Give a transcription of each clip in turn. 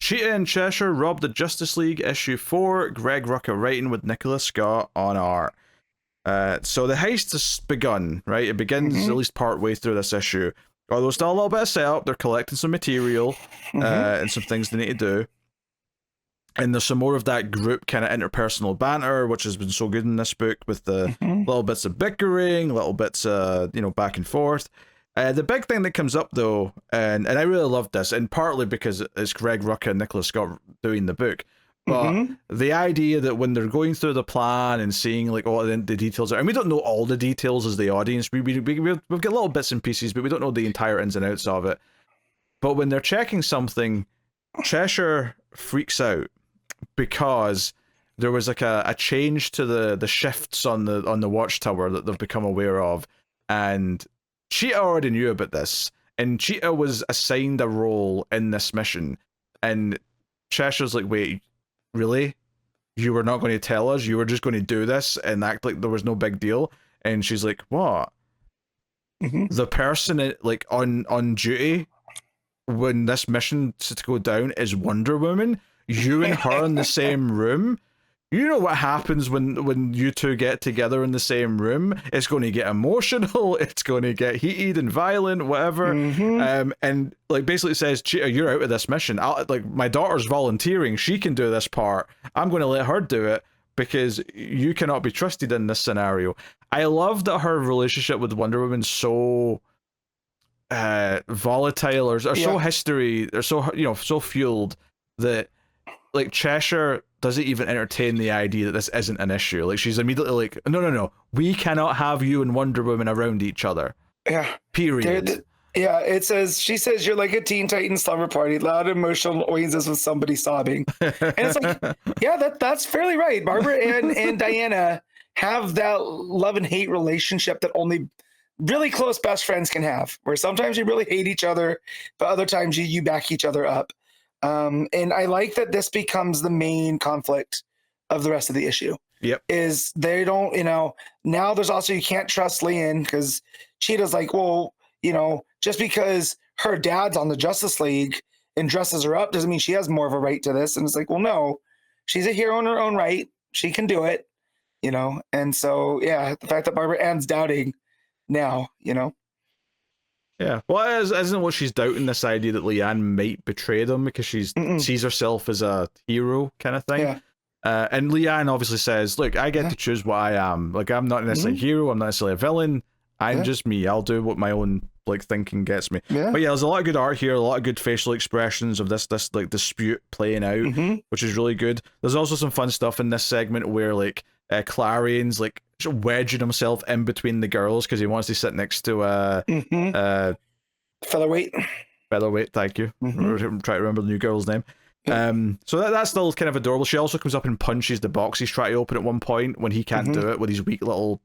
Cheetah and Cheshire robbed the Justice League issue 4. Greg Rucka writing with NICOLA SCOTT on art. So the heist has begun, right? It begins at least part way through this issue. Although still a little bit of setup, they're collecting some material and some things they need to do. And there's some more of that group kind of interpersonal banter, which has been so good in this book, with the little bits of bickering, little bits, back and forth. The big thing that comes up, though, and I really love this, and partly because it's Greg Rucka and NICOLA SCOTT doing the book, but the idea that when they're going through the plan and seeing like all the details, and we don't know all the details as the audience, we've got little bits and pieces, but we don't know the entire ins and outs of it. But when they're checking something, Cheshire freaks out because there was like a change to the shifts on the watchtower that they've become aware of, and Cheetah already knew about this, and Cheetah was assigned a role in this mission, and Cheshire's like, wait, really? You were not going to tell us? You were just going to do this and act like there was no big deal? And she's like, what? The person like on duty when this mission to go down is Wonder Woman? You and her in the same room? You know what happens when you two get together in the same room? It's going to get emotional, it's going to get heated and violent, whatever. And like basically says, Cheetah, you're out of this mission. My daughter's volunteering, she can do this part. I'm going to let her do it because you cannot be trusted in this scenario. I love that her relationship with Wonder Woman's so volatile or so history, or so fueled that like Cheshire doesn't even entertain the idea that this isn't an issue. Like she's immediately like, no, we cannot have you and Wonder Woman around each other. Yeah. Period. She says you're like a Teen Titans slumber party, loud emotional noises with somebody sobbing. And it's like, yeah, that's fairly right. Barbara and Diana have that love and hate relationship that only really close best friends can have, where sometimes you really hate each other, but other times you back each other up. And I like that this becomes the main conflict of the rest of the issue. Yep. Is they don't, now there's also, you can't trust Lian because Cheetah's like, well, just because her dad's on the Justice League and dresses her up doesn't mean she has more of a right to this. And it's like, well, no, she's a hero in her own right. She can do it, And so, yeah, the fact that Barbara Ann's doubting now, Yeah, well, isn't what she's doubting this idea that Lian might betray them because she sees herself as a hero kind of thing. Yeah. And Lian obviously says, look, I get to choose what I am. Like, I'm not necessarily a hero, I'm not necessarily a villain. I'm just me. I'll do what my own thinking gets me. Yeah. But yeah, there's a lot of good art here, a lot of good facial expressions of this like dispute playing out, which is really good. There's also some fun stuff in this segment where Clarion's wedging himself in between the girls because he wants to sit next to Featherweight, thank you. I'm trying to remember the new girl's name. So that's still kind of adorable. She also comes up and punches the box he's trying to open at one point when he can't do it with his weak little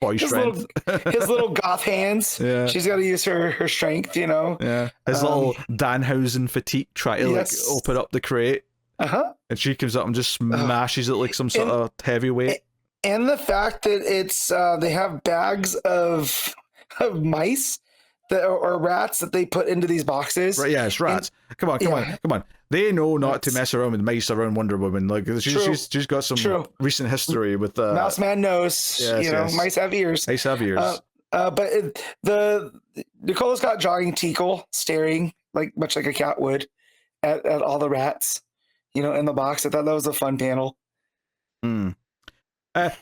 boy strength. His little goth hands. Yeah. She's got to use her strength, Yeah. His little Danhausen fatigue try to open up the crate. And she comes up and just smashes it like some sort of heavyweight. And the fact that it's they have bags of mice or rats that they put into these boxes. Right, yeah, it's rats. Come on. They know not to mess around with mice around Wonder Woman. Like she's got some recent history with Mouse Man knows. Yes. Mice have ears. Mice have ears. But NICOLA's got jogging Tickle staring much like a cat would at all the rats, in the box. I thought that was a fun panel.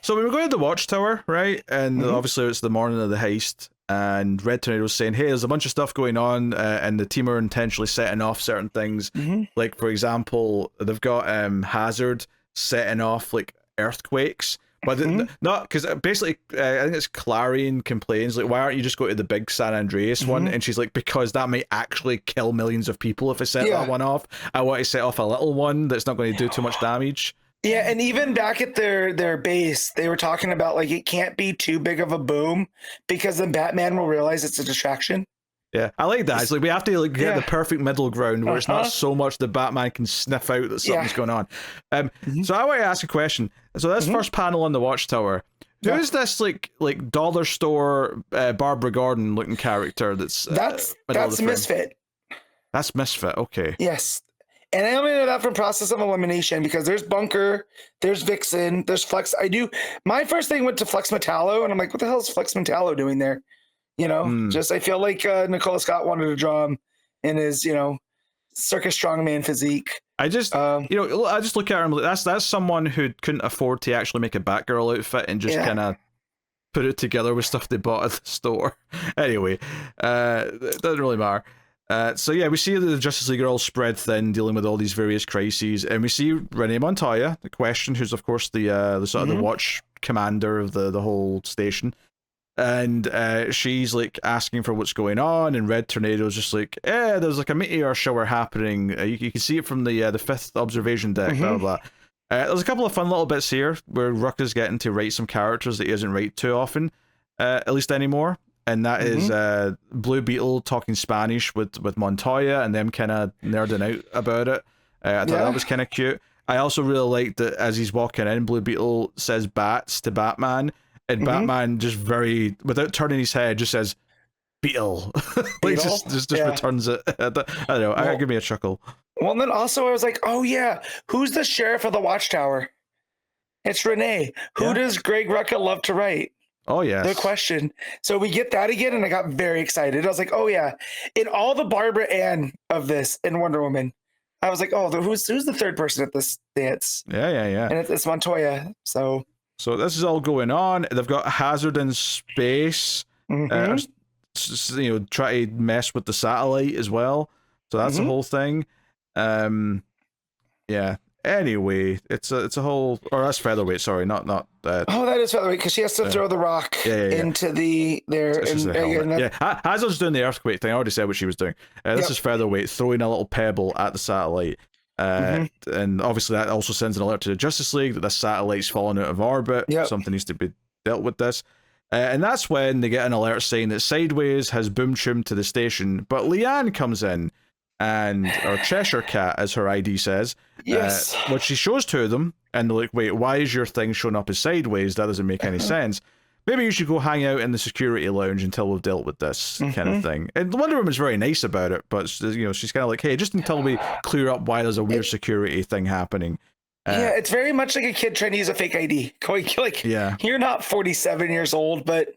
So we were going to the Watchtower, right? And obviously it's the morning of the heist. And Red Tornado's saying, hey, there's a bunch of stuff going on, and the team are intentionally setting off certain things. Like, for example, they've got Hazard setting off earthquakes, but not because basically I think it's Clarion complains why aren't you just going to the big San Andreas one? And she's like, because that might actually kill millions of people if I set that one off. I want to set off a little one that's not going to do too much damage. Yeah, and even back at their base, they were talking about it can't be too big of a boom because then Batman will realize it's a distraction. Yeah, I like that. It's we have to get the perfect middle ground where it's not so much that Batman can sniff out that something's going on. So I want to ask a question. So this first panel on the Watchtower, who is this dollar store Barbara Gordon looking character that's Misfit. That's Misfit. Okay. Yes. And I only know that from Process of Elimination because there's Bunker, there's Vixen, there's Flex. My first thing went to Flex Metallo, and I'm like, what the hell is Flex Metallo doing there? Just I feel like NICOLA SCOTT wanted to draw him in his, circus strongman physique. I just look at him like that's someone who couldn't afford to actually make a Batgirl outfit and just kind of put it together with stuff they bought at the store. Anyway, it doesn't really matter. So yeah, we see the Justice League are all spread thin, dealing with all these various crises, and we see Renee Montoya, the Question, who's of course the sort of the watch commander of the whole station, and she's like asking for what's going on, and Red Tornado's just like, there's like a meteor shower happening. You can see it from the fifth observation deck. Blah blah. There's a couple of fun little bits here where Rucka's getting to write some characters that he doesn't write too often, at least anymore. And that is Blue Beetle talking Spanish with Montoya and them kind of nerding out about it. I thought that was kind of cute. I also really liked that as he's walking in, Blue Beetle says bats to Batman, and Batman just without turning his head, just says Beetle. Like just returns it. I don't know. Give me a chuckle. Well, and then also I was like, oh yeah, who's the sheriff of the Watchtower? It's Renee. Who does Greg Rucka love to write? Oh, yes. The Question. So we get that again, and I got very excited. I was like, oh, yeah. In all the Barbara Ann of this in Wonder Woman, I was like, oh, who's the third person at this dance? Yeah. And it's Montoya. So this is all going on. They've got Hazard in space. Try to mess with the satellite as well. So that's the whole thing. Yeah. Anyway, it's a whole, or that's Featherweight. Sorry, not that. Oh, that is Featherweight because she has to throw the rock into Hazard's doing the earthquake thing. I already said what she was doing. This is Featherweight throwing a little pebble at the satellite, and obviously that also sends an alert to the Justice League that the satellite's falling out of orbit. Something needs to be dealt with this. And that's when they get an alert saying that Sideways has boom tuned to the station, but Leanne comes in. Or Cheshire Cat, as her ID says. Yes. What she shows to them, and they're like, wait, why is your thing showing up as Sideways? That doesn't make any sense. Maybe you should go hang out in the security lounge until we've dealt with this kind of thing. And Wonder Woman's very nice about it, but she's kind of like, hey, just until we clear up why there's a weird security thing happening. It's very much like a kid trying to use a fake ID. You're not 47 years old, but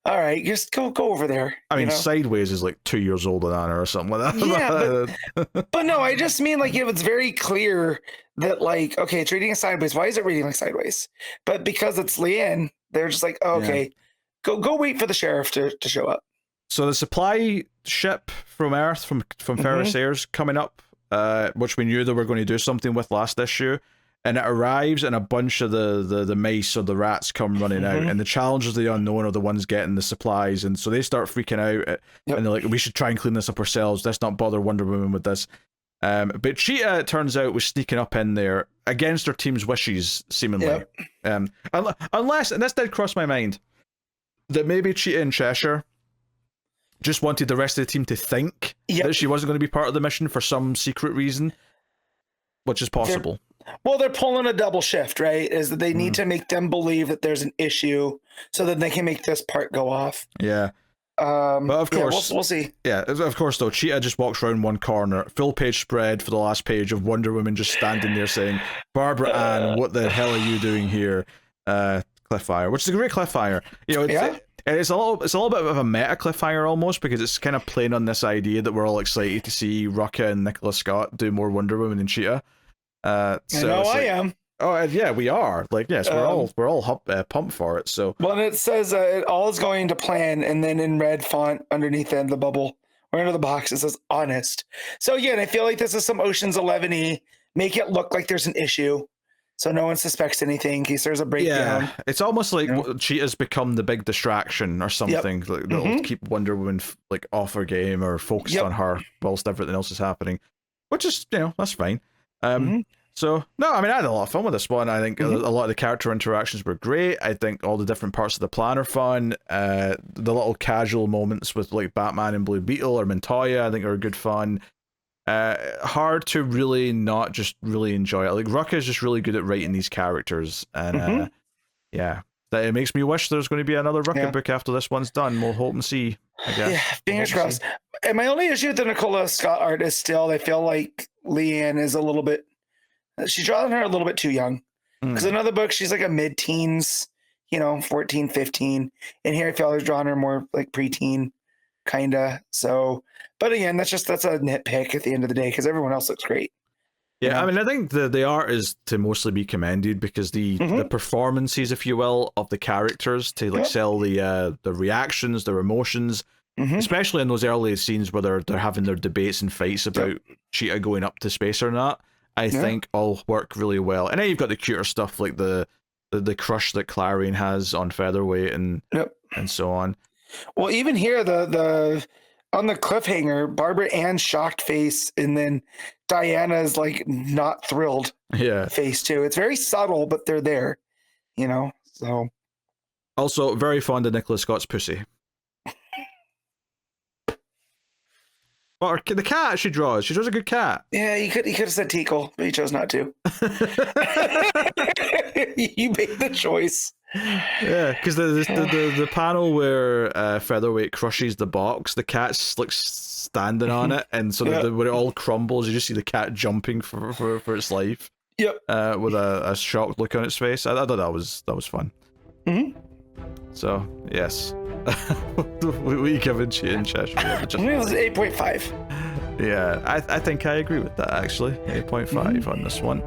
all right, just go over there. I mean, Sideways is like 2 years older than her or something like that. Yeah, but no, I just mean like if it's very clear that like, okay, it's reading Sideways. Why is it reading like Sideways? But because it's Leanne, they're just like, oh, okay, go wait for the sheriff to show up. So the supply ship from Earth, from Ferris Air's coming up, which we knew they were going to do something with last issue. And it arrives, and a bunch of the mice or the rats come running out, and the challengers of the unknown are the ones getting the supplies, and so they start freaking out, and they're like, we should try and clean this up ourselves. Let's not bother Wonder Woman with this. But Cheetah, it turns out, was sneaking up in there against her team's wishes, seemingly. Unless, and this did cross my mind, that maybe Cheetah and Cheshire just wanted the rest of the team to think that she wasn't going to be part of the mission for some secret reason, which is possible. They're pulling a double shift, right? Is that they need to make them believe that there's an issue so that they can make this part go off. Yeah. But of course, we'll see. Yeah, of course, though, Cheetah just walks around one corner, full page spread for the last page of Wonder Woman just standing there saying, Barbara Ann, what the hell are you doing here? Cliffhanger, which is a great cliffhanger. It's a little bit of a meta cliffhanger almost, because it's kind of playing on this idea that we're all excited to see RUCKA and NICOLA SCOTT do more Wonder Woman than Cheetah. I am. Oh yeah, we are. Like, yes, we're all pumped for it. So and it says it all is going to plan, and then in red font underneath the bubble or under the box it says honest. So again, I feel like this is some Ocean's 11-y. Make it look like there's an issue, so no one suspects anything in case there's a breakdown. Yeah, it's almost like Cheetah's become the big distraction or something. Like, that'll keep Wonder Woman like off her game or focused on her whilst everything else is happening, which is that's fine. So, no, I mean, I had a lot of fun with this one. I think a lot of the character interactions were great. I think all the different parts of the plan are fun. The little casual moments with, like, Batman and Blue Beetle or Montoya, I think are good fun. Hard to really not just really enjoy it. Like, RUCKA is just really good at writing these characters. And, it makes me wish there's going to be another RUCKA book after this one's done. We'll hope and see, I guess. Yeah, fingers crossed. And my only issue with the NICOLA SCOTT art is still, I feel like Leanne is a little bit, she's drawing her a little bit too young. Because in another book, she's like a mid-teens, 14, 15. And here I feel like drawing her more like preteen, kind of. So, but again, that's a nitpick at the end of the day, because everyone else looks great. Yeah, I mean, I think the art is to mostly be commended, because the performances, if you will, of the characters to like sell the reactions, their emotions, especially in those early scenes where they're having their debates and fights about Cheetah going up to space or not, I think all work really well. And then you've got the cuter stuff like the crush that Clarion has on Featherweight and so on. Well, even here, the on the cliffhanger, Barbara Ann's shocked face, and then Diana's like not thrilled face too. It's very subtle, but they're there, so. Also, very fond of NICOLA SCOTT's pussy. Or the cat she draws a good cat. Yeah, he could have said Tickle, but he chose not to. You made the choice. Yeah, because the panel where Featherweight crushes the box, the cat's like standing on it, and so when it all crumbles, you just see the cat jumping for its life. Yep. With a shocked look on its face. I thought that was fun. So yes, we giving Cheetah and Cheshire. It was 8.5. Yeah, I think I agree with that actually. 8.5 on this one.